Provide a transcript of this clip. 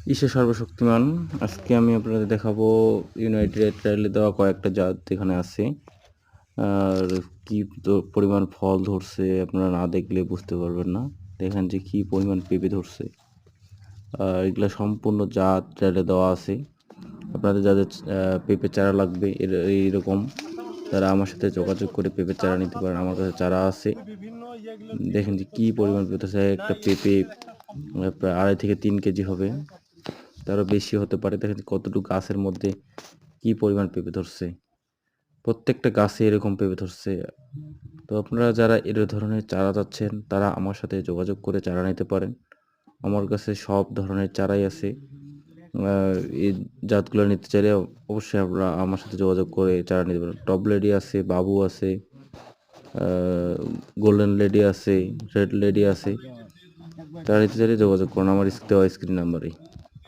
ঈশ্বর সর্বশক্তিমান। আজকে আমি আপনাদের দেখাবো ইউনাইটেড ট্রায়ালে দেওয়া কয়েকটা জাত এখানে আছে। আর কি পরিমাণ ফল ধরছে আপনারা না দেখলে বুঝতে পারবেন না। দেখেন যে কি পরিমাণ পেঁপে ধরছে। আর এগুলো সম্পূর্ণ জাত ট্রায়ালে দেওয়া আছে। আপনাদের যাদের পেঁপে চারা লাগবে এইরকম, তারা আমার সাথে যোগাযোগ করে পেঁপে চারা নিতে পারেন। আমার কাছে চারা আছে। দেখেন যে কি পরিমাণ পেঁপে ধরছে। একটা পেঁপে প্রায় 2.5 থেকে 3 কেজি হবে, তারও বেশি হতে পারে। দেখেন কতটুকু গাছের মধ্যে কি পরিমাণ পেঁপে ধরছে। প্রত্যেকটা গাছে এরকম পেঁপে ধরছে। তো আপনারা যারা এর ধরনের চারা চাচ্ছেন তারা আমার সাথে যোগাযোগ করে চারা নিতে পারেন। আমার কাছে সব ধরনের চারাই আছে। এই জাতগুলো নিতে চাইলে অবশ্যই আপনারা আমার সাথে যোগাযোগ করে চারা নিতে পারেন। টপ লেডি আছে, বাবু আছে, গোল্ডেন লেডি আছে, রেড লেডি আছে। চারা নিতে চাইলে যোগাযোগ করুন আমার দেওয়া স্ক্রিন নাম্বারে।